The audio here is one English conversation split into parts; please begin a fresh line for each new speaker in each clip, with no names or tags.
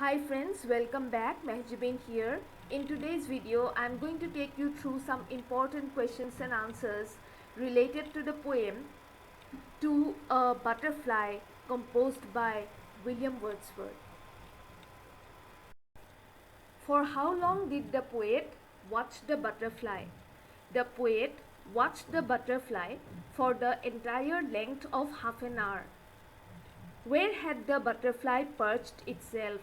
Hi friends, welcome back. Mahjibin here. In today's video, I am going to take you through some important questions and answers related to the poem To a Butterfly composed by William Wordsworth. For how long did the poet watch the butterfly? The poet watched the butterfly for the entire length of half an hour. Where had the butterfly perched itself?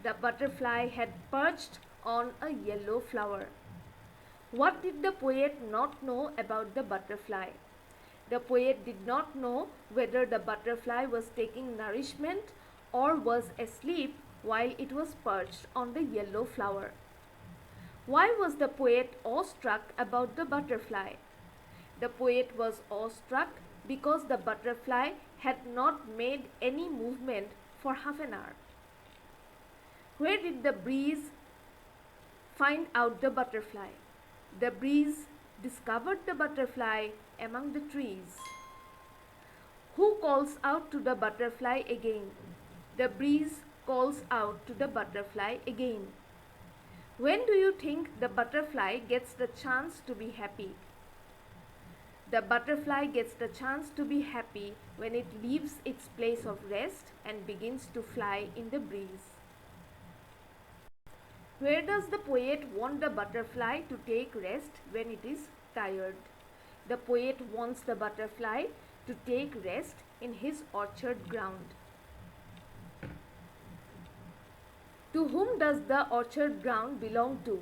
The butterfly had perched on a yellow flower. What did the poet not know about the butterfly? The poet did not know whether the butterfly was taking nourishment or was asleep while it was perched on the yellow flower. Why was the poet awestruck about the butterfly? The poet was awestruck because the butterfly had not made any movement for half an hour. Where did the breeze find out the butterfly? The breeze discovered the butterfly among the trees. Who calls out to the butterfly again? The breeze calls out to the butterfly again. When do you think the butterfly gets the chance to be happy? The butterfly gets the chance to be happy when it leaves its place of rest and begins to fly in the breeze. Where does the poet want the butterfly to take rest when it is tired? The poet wants the butterfly to take rest in his orchard ground. To whom does the orchard ground belong to?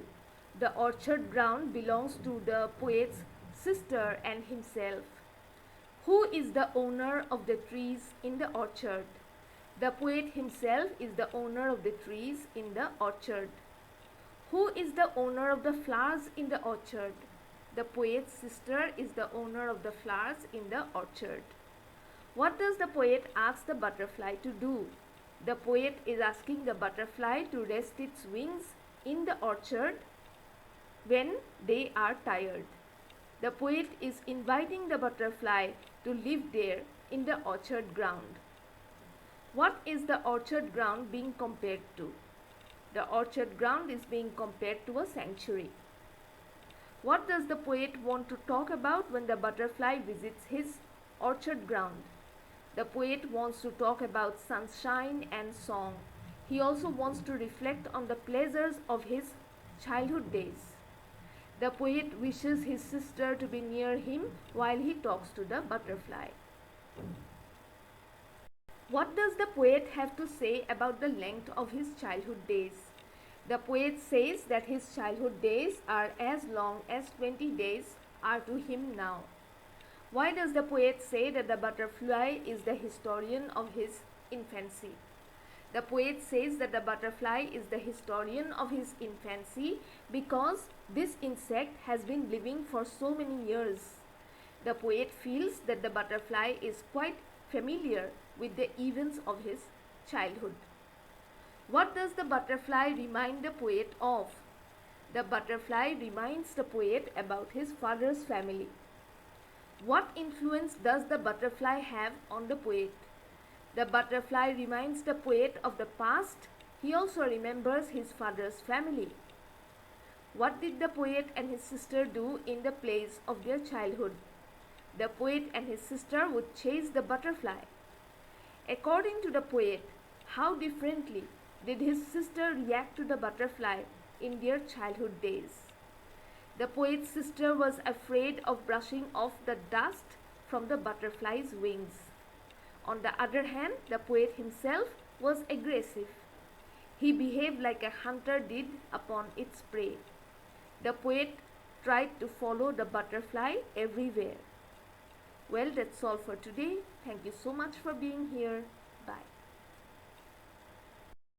The orchard ground belongs to the poet's sister and himself. Who is the owner of the trees in the orchard? The poet himself is the owner of the trees in the orchard. Who is the owner of the flowers in the orchard? The poet's sister is the owner of the flowers in the orchard. What does the poet ask the butterfly to do? The poet is asking the butterfly to rest its wings in the orchard when they are tired. The poet is inviting the butterfly to live there in the orchard ground. What is the orchard ground being compared to? The orchard ground is being compared to a sanctuary. What does the poet want to talk about when the butterfly visits his orchard ground? The poet wants to talk about sunshine and song. He also wants to reflect on the pleasures of his childhood days. The poet wishes his sister to be near him while he talks to the butterfly. What does the poet have to say about the length of his childhood days? The poet says that his childhood days are as long as 20 days are to him now. Why does the poet say that the butterfly is the historian of his infancy? The poet says that the butterfly is the historian of his infancy because this insect has been living for so many years. The poet feels that the butterfly is quite familiar with the events of his childhood. What does the butterfly remind the poet of? The butterfly reminds the poet about his father's family. What influence does the butterfly have on the poet? The butterfly reminds the poet of the past. He also remembers his father's family. What did the poet and his sister do in the plays of their childhood? The poet and his sister would chase the butterfly. According to the poet, how differently did his sister react to the butterfly in their childhood days? The poet's sister was afraid of brushing off the dust from the butterfly's wings. On the other hand, the poet himself was aggressive. He behaved like a hunter did upon its prey. The poet tried to follow the butterfly everywhere. Well, that's all for today. Thank you so much for being here.